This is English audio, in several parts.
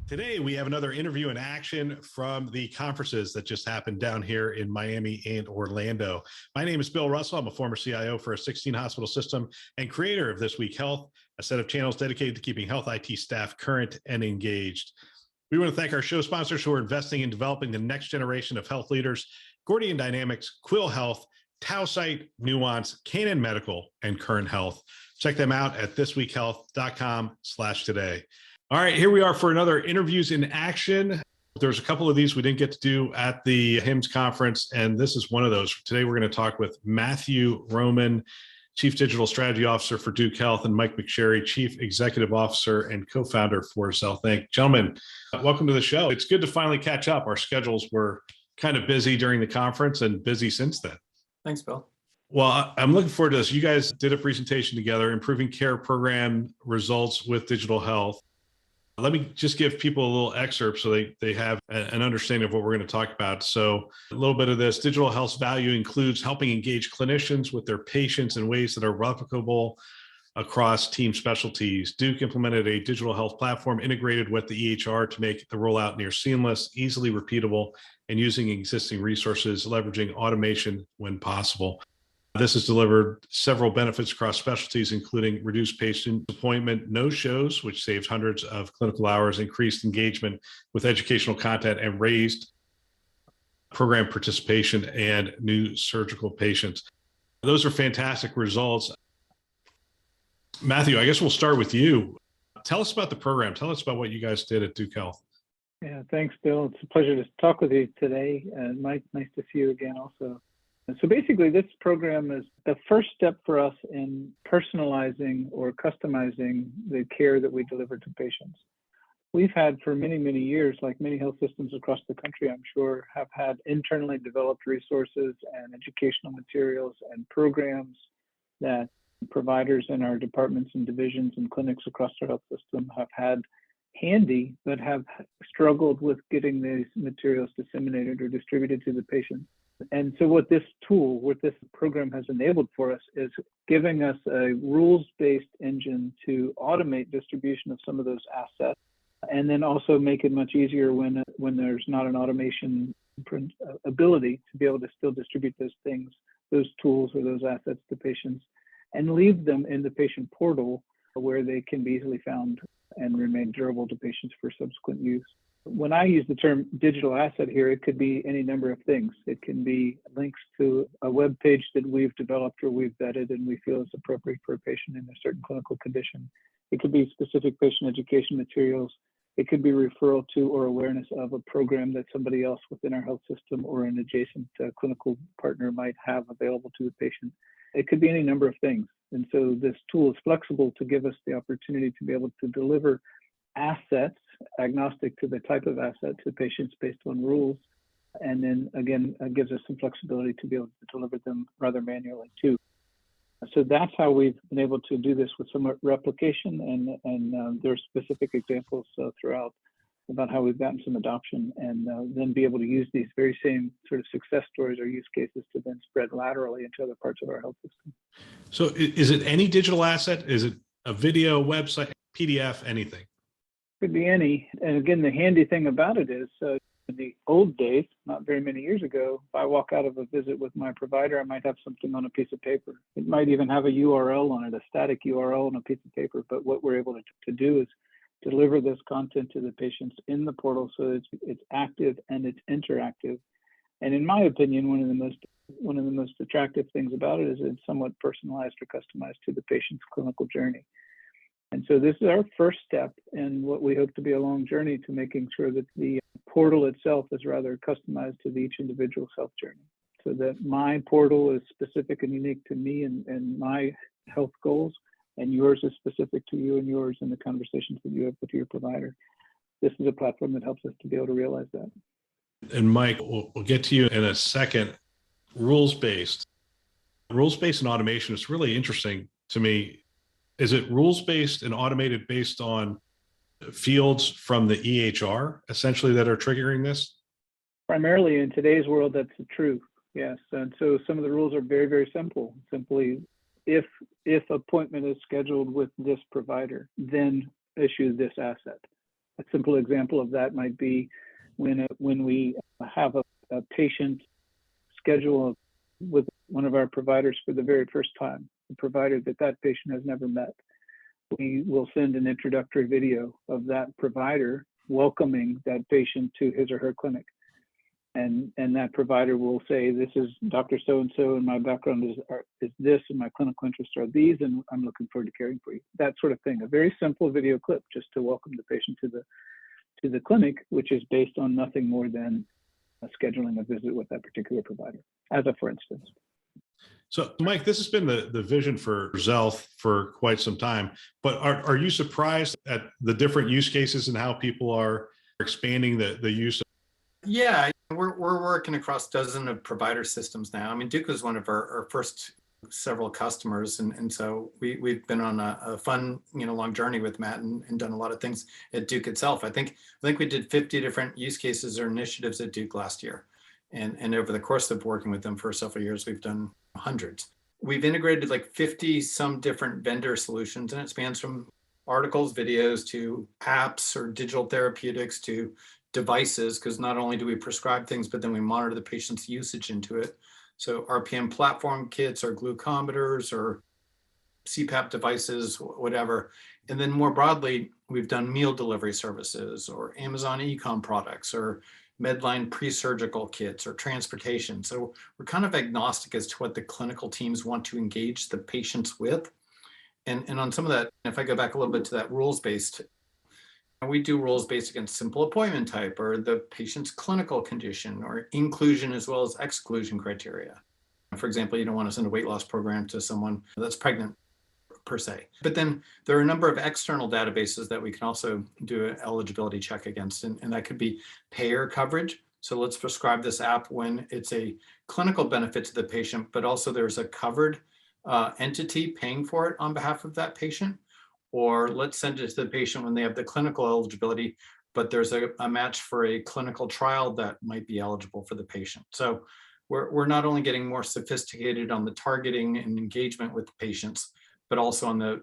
Today, we have another interview in action from the conferences that just happened down here in Miami and Orlando. My name is Bill Russell. I'm a former CIO for a 16-hospital system and creator of This Week Health, a set of channels dedicated to keeping health IT staff current and engaged. We want to thank our show sponsors who are investing in developing the next generation of health leaders: Gordian Dynamics, Quill Health, Tausight, Nuance, Canon Medical, and Current Health. Check them out at thisweekhealth.com/today. All right, here we are for another Interviews in Action. There's a couple of these we didn't get to do at the HIMSS conference, and this is one of those. Today, we're going to talk with Matthew Roman, Chief Digital Strategy Officer for Duke Health, and Mike McSherry, Chief Executive Officer and co-founder for Xealth Inc. Gentlemen, welcome to the show. It's good to finally catch up. Our schedules were kind of busy during the conference and busy since then. Thanks, Bill. Well, I'm looking forward to this. You guys did a presentation together, Improving Care Program Results with Digital Health. Let me just give people a little excerpt so they have an understanding of what we're going to talk about. So a little bit of this: digital health's value includes helping engage clinicians with their patients in ways that are replicable across team specialties. Duke implemented a digital health platform integrated with the EHR to make the rollout near seamless, easily repeatable, and using existing resources, leveraging automation when possible. This has delivered several benefits across specialties, including reduced patient appointment no-shows, which saves hundreds of clinical hours, increased engagement with educational content, and raised program participation and new surgical patients. Those are fantastic results. Matthew, I guess we'll start with you. Tell us about the program. Tell us about what you guys did at Duke Health. Yeah, thanks, Bill. It's a pleasure to talk with you today. Mike, nice to see you again also. So basically, this program is the first step for us in personalizing or customizing the care that we deliver to patients. We've had for many, many years, like many health systems across the country, I'm sure, have had internally developed resources and educational materials and programs that providers in our departments and divisions and clinics across our health system have had handy, but have struggled with getting these materials disseminated or distributed to the patient. And so what this program has enabled for us is giving us a rules-based engine to automate distribution of some of those assets, and then also make it much easier when there's not an automation ability to be able to still distribute those things, those tools or those assets to patients, and leave them in the patient portal where they can be easily found and remain durable to patients for subsequent use. When I use the term digital asset here, it could be any number of things. It can be links to a web page that we've developed or we've vetted and we feel is appropriate for a patient in a certain clinical condition. It could be specific patient education materials. It could be referral to or awareness of a program that somebody else within our health system or an adjacent clinical partner might have available to the patient. It could be any number of things. And so this tool is flexible to give us the opportunity to be able to deliver assets agnostic to the type of asset to patients based on rules. And then again, gives us some flexibility to be able to deliver them rather manually too. So that's how we've been able to do this with some replication, and there are specific examples throughout about how we've gotten some adoption, and then be able to use these very same sort of success stories or use cases to then spread laterally into other parts of our health system. So is it any digital asset? Is it a video, website, PDF, anything? Could be any. And again, the handy thing about it is in the old days, not very many years ago, if I walk out of a visit with my provider, I might have something on a piece of paper. It might even have a URL on it, a static URL on a piece of paper. But what we're able to do is deliver this content to the patients in the portal so it's active and it's interactive. And in my opinion, one of the most attractive things about it is it's somewhat personalized or customized to the patient's clinical journey. And so this is our first step in what we hope to be a long journey to making sure that the portal itself is rather customized to each individual's health journey, so that my portal is specific and unique to me and my health goals, and yours is specific to you and yours and the conversations that you have with your provider. This is a platform that helps us to be able to realize that. And Mike, we'll get to you in a second. Rules-based and automation is really interesting to me. Is it rules-based and automated based on fields from the EHR, essentially, that are triggering this? Primarily in today's world, that's true, yes. And so some of the rules are very, very simple. Simply, if appointment is scheduled with this provider, then issue this asset. A simple example of that might be when we have a patient schedule with one of our providers for the very first time, a provider that patient has never met. We will send an introductory video of that provider welcoming that patient to his or her clinic. And that provider will say, this is Dr. So-and-so, and my background is this, and my clinical interests are these, and I'm looking forward to caring for you. That sort of thing. A very simple video clip just to welcome the patient to the clinic, which is based on nothing more than scheduling a visit with that particular provider, as a for instance. So, Mike, this has been the vision for Xealth for quite some time, but are you surprised at the different use cases and how people are expanding the use? Yeah, we're working across dozens of provider systems now. I mean, Duke was one of our first several customers, and so we've been on a fun, long journey with Matt and done a lot of things at Duke itself. I think we did 50 different use cases or initiatives at Duke last year, and over the course of working with them for several years, we've done hundreds. We've integrated like 50 some different vendor solutions, and it spans from articles, videos, to apps or digital therapeutics to devices, because not only do we prescribe things, but then we monitor the patient's usage into it. So RPM platform kits or glucometers or CPAP devices, whatever. And then more broadly, we've done meal delivery services or Amazon e-com products or Medline pre-surgical kits or transportation. So we're kind of agnostic as to what the clinical teams want to engage the patients with. And on some of that, if I go back a little bit to that rules-based, we do rules based against simple appointment type or the patient's clinical condition or inclusion as well as exclusion criteria. For example, you don't want to send a weight loss program to someone that's pregnant per se. But then there are a number of external databases that we can also do an eligibility check against, and that could be payer coverage. So let's prescribe this app when it's a clinical benefit to the patient, but also there's a covered entity paying for it on behalf of that patient. Or let's send it to the patient when they have the clinical eligibility, but there's a match for a clinical trial that might be eligible for the patient. So we're not only getting more sophisticated on the targeting and engagement with the patients, but also on the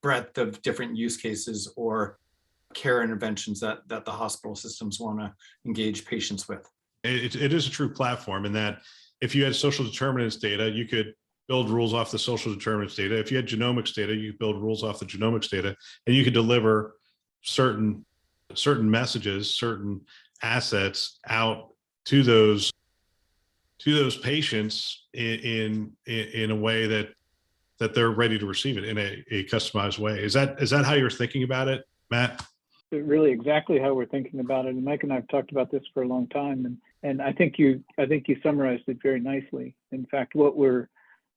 breadth of different use cases or care interventions that the hospital systems want to engage patients with. It is a true platform in that if you had social determinants data, you could build rules off the social determinants data. If you had genomics data, you could build rules off the genomics data, and you could deliver certain messages, certain assets out to those patients in a way that they're ready to receive it in a customized way. Is that how you're thinking about it, Matt? Really exactly how we're thinking about it. And Mike and I have talked about this for a long time, and I think you summarized it very nicely. In fact, what we're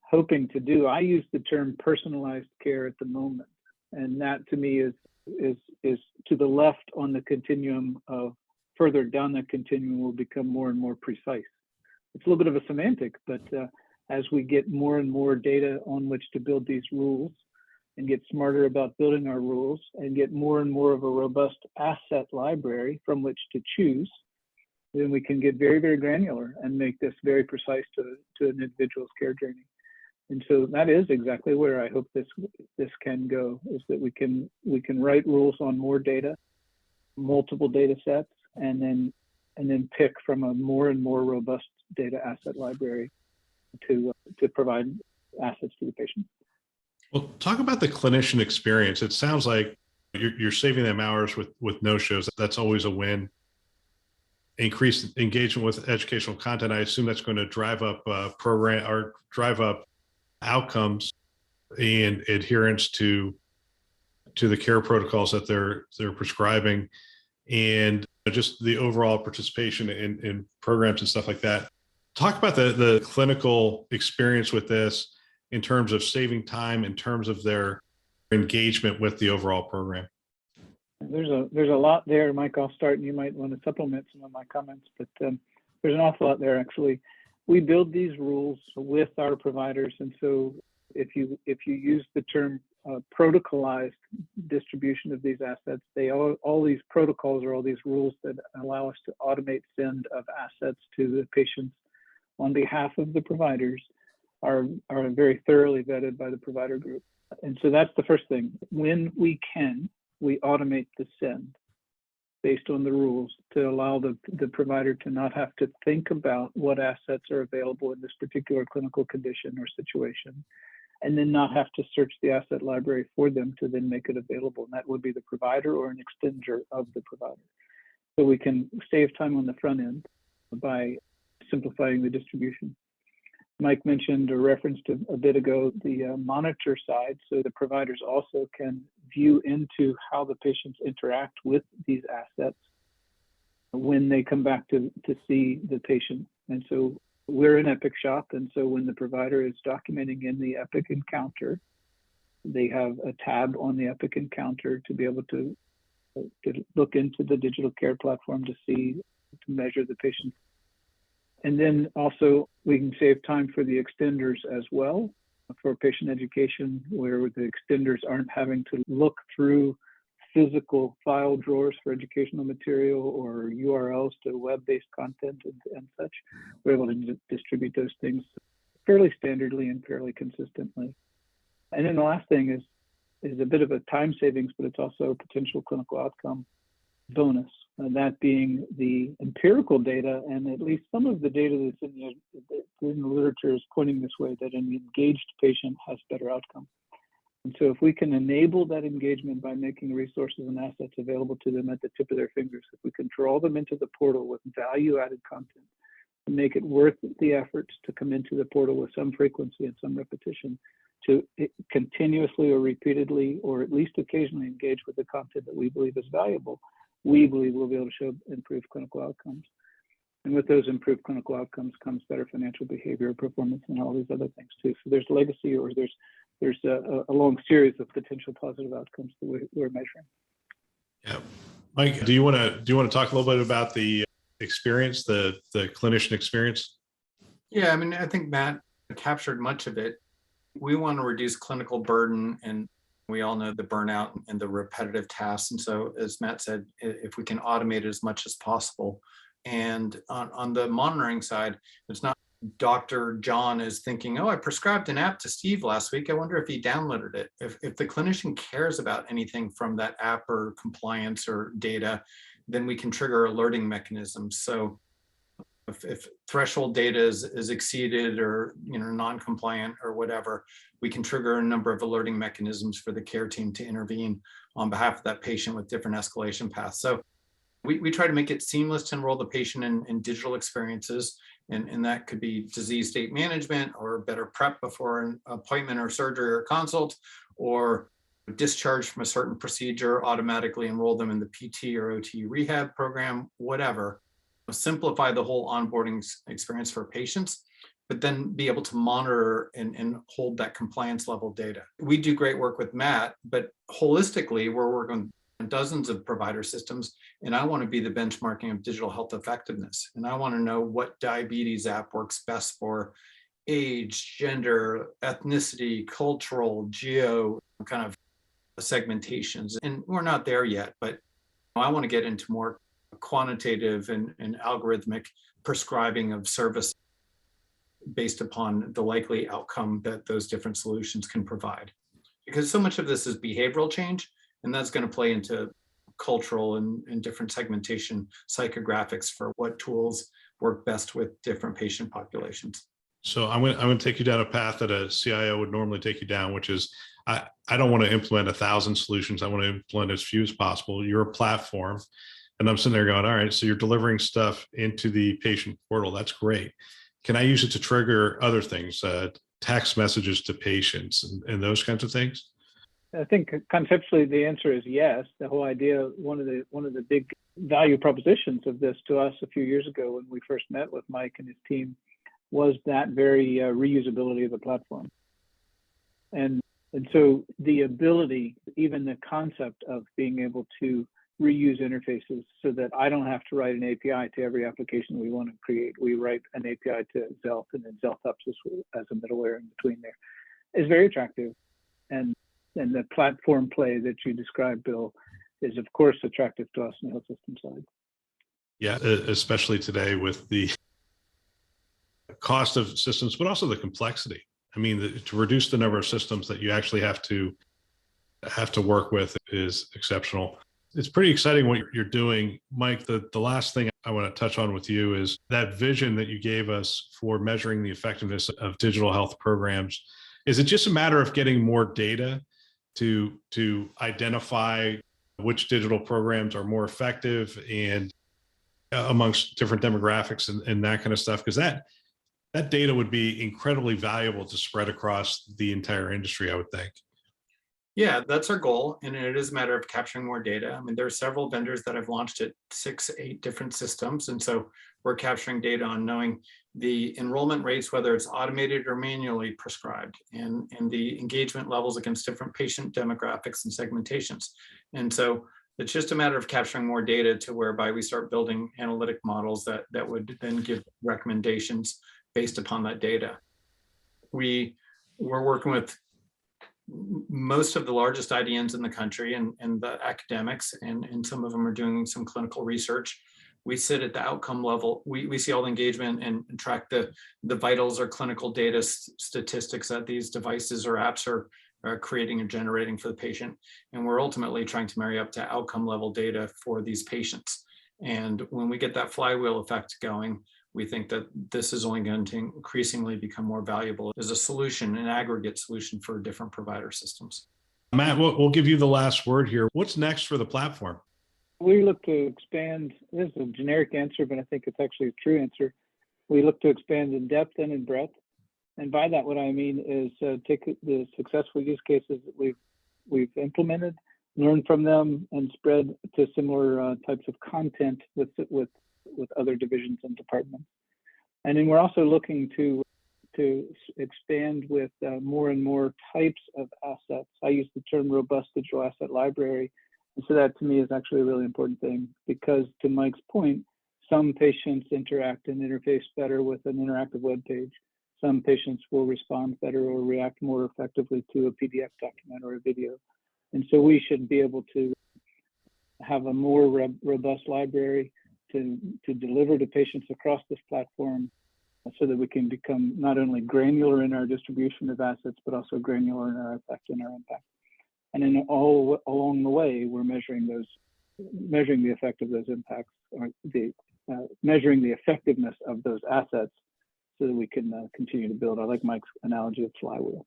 hoping to do, I use the term personalized care at the moment, and that to me is to the left on the continuum of further down the continuum will become more and more precise. It's a little bit of a semantic, but as we get more and more data on which to build these rules and get smarter about building our rules and get more and more of a robust asset library from which to choose, then we can get very, very granular and make this very precise to an individual's care journey. And so that is exactly where I hope this can go, is that we can write rules on more data, multiple data sets, and then pick from a more and more robust data asset library to provide assets to the patient. Well, talk about the clinician experience. It sounds like you're saving them hours with no-shows. That's always a win. Increased engagement with educational content. I assume that's going to drive up program or drive up outcomes and adherence to the care protocols that they're prescribing, and just the overall participation in programs and stuff like that. Talk about the clinical experience with this in terms of saving time, in terms of their engagement with the overall program. There's a lot there, Mike. I'll start, and you might want to supplement some of my comments, but there's an awful lot there, actually. We build these rules with our providers, and so if you use the term protocolized distribution of these assets, all these protocols or all these rules that allow us to automate send of assets to the patients on behalf of the providers are very thoroughly vetted by the provider group. And so that's the first thing. When we can, we automate the send. based on the rules to allow the provider to not have to think about what assets are available in this particular clinical condition or situation, and then not have to search the asset library for them to then make it available. And that would be the provider or an extender of the provider. So we can save time on the front end by simplifying the distribution. Mike mentioned or referenced a bit ago the monitor side, so the providers also can view into how the patients interact with these assets when they come back to see the patient. And so we're an Epic shop, and so when the provider is documenting in the Epic encounter, they have a tab on the Epic encounter to be able to look into the digital care platform to measure the patient. And then also we can save time for the extenders as well for patient education, where the extenders aren't having to look through physical file drawers for educational material or URLs to web-based content and such. We're able to distribute those things fairly standardly and fairly consistently. And then the last thing is a bit of a time savings, but it's also a potential clinical outcome bonus, and that being the empirical data, and at least some of the data that's in the literature is pointing this way, that an engaged patient has better outcome. And so if we can enable that engagement by making resources and assets available to them at the tip of their fingers, if we can draw them into the portal with value-added content and make it worth the efforts to come into the portal with some frequency and some repetition, to continuously or repeatedly or at least occasionally engage with the content that we believe is valuable, we believe we'll be able to show improved clinical outcomes. And with those improved clinical outcomes comes better financial behavior, performance, and all these other things too. So there's legacy, or there's a long series of potential positive outcomes that we're measuring. Yeah, Mike, do you want to talk a little bit about the experience, the clinician experience? Yeah, I mean, I think Matt captured much of it. We want to reduce clinical burden, and we all know the burnout and the repetitive tasks. And so, as Matt said, if we can automate it as much as possible. And on the monitoring side, it's not Dr. John is thinking, oh, I prescribed an app to Steve last week. I wonder if he downloaded it. If the clinician cares about anything from that app or compliance or data, then we can trigger alerting mechanisms. So if threshold data is exceeded or non-compliant or whatever, we can trigger a number of alerting mechanisms for the care team to intervene on behalf of that patient with different escalation paths. So we try to make it seamless to enroll the patient in digital experiences, and that could be disease state management or better prep before an appointment or surgery or consult, or discharge from a certain procedure, automatically enroll them in the PT or OT rehab program, whatever. Simplify the whole onboarding experience for patients, but then be able to monitor and hold that compliance level data. We do great work with Matt, but holistically, we're working on dozens of provider systems, and I want to be the benchmarking of digital health effectiveness. And I want to know what diabetes app works best for age, gender, ethnicity, cultural, geo kind of segmentations. And we're not there yet, but I want to get into more quantitative and algorithmic prescribing of service based upon the likely outcome that those different solutions can provide. Because so much of this is behavioral change, and that's going to play into cultural and different segmentation psychographics for what tools work best with different patient populations. So I'm going to take you down a path that a CIO would normally take you down, which is I don't want to implement 1,000 solutions. I want to implement as few as possible. You're a platform. And I'm sitting there going, all right, so you're delivering stuff into the patient portal. That's great. Can I use it to trigger other things, text messages to patients and those kinds of things? I think conceptually the answer is yes. The whole idea, one of the big value propositions of this to us a few years ago when we first met with Mike and his team was that very reusability of the platform. And so the ability, even the concept of being able to reuse interfaces so that I don't have to write an API to every application we want to create. We write an API to Xealth, and then Xealth helps us as a middleware in between there, is very attractive. And the platform play that you described, Bill, is of course attractive to us on the health system side. Yeah, especially today with the cost of systems, but also the complexity. I mean, to reduce the number of systems that you actually have to work with is exceptional. It's pretty exciting what you're doing. Mike, the last thing I want to touch on with you is that vision that you gave us for measuring the effectiveness of digital health programs. Is it just a matter of getting more data to identify which digital programs are more effective and amongst different demographics and that kind of stuff? Because that data would be incredibly valuable to spread across the entire industry, I would think. Yeah, that's our goal. And it is a matter of capturing more data. I mean, there are several vendors that have launched at 6, 8 different systems. And so we're capturing data on knowing the enrollment rates, whether it's automated or manually prescribed, and the engagement levels against different patient demographics and segmentations. And so it's just a matter of capturing more data to whereby we start building analytic models that would then give recommendations based upon that data. We're working with most of the largest IDNs in the country and the academics, and some of them are doing some clinical research. We sit at the outcome level. We see all the engagement and track the vitals or clinical data statistics that these devices or apps are creating and generating for the patient. And we're ultimately trying to marry up to outcome level data for these patients. And when we get that flywheel effect going, we think that this is only going to increasingly become more valuable as a solution, an aggregate solution for different provider systems. Matt, we'll give you the last word here. What's next for the platform? We look to expand. This is a generic answer, but I think it's actually a true answer. We look to expand in depth and in breadth. And by that, what I mean is take the successful use cases that we've implemented, learn from them, and spread to similar types of content with other divisions and departments. And then we're also looking to expand with more and more types of assets. I use the term robust digital asset library. And so that to me is actually a really important thing, because to Mike's point, some patients interact and interface better with an interactive web page. Some patients will respond better or react more effectively to a PDF document or a video. And so we should be able to have a more robust library to deliver to patients across this platform, so that we can become not only granular in our distribution of assets, but also granular in our effect and our impact. And then all along the way, we're measuring the effect of those impacts, or measuring the effectiveness of those assets, so that we can continue to build. I like Mike's analogy of flywheel.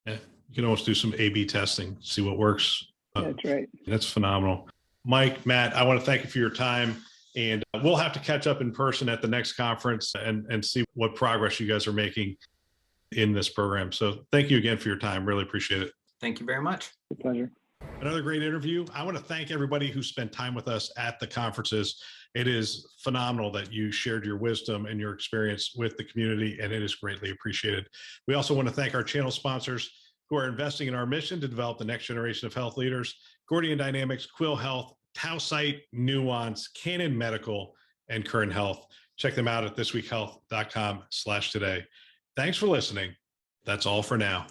Yeah, you can almost do some A/B testing, see what works. That's right. That's phenomenal. Mike, Matt, I want to thank you for your time. And we'll have to catch up in person at the next conference and see what progress you guys are making in this program. So thank you again for your time. Really appreciate it. Thank you very much. It's a pleasure. Another great interview. I want to thank everybody who spent time with us at the conferences. It is phenomenal that you shared your wisdom and your experience with the community, and it is greatly appreciated. We also want to thank our channel sponsors who are investing in our mission to develop the next generation of health leaders: Gordian Dynamics, Quill Health, Tausight, Nuance, Canon Medical, and Current Health. Check them out at thisweekhealth.com/today. Thanks for listening. That's all for now.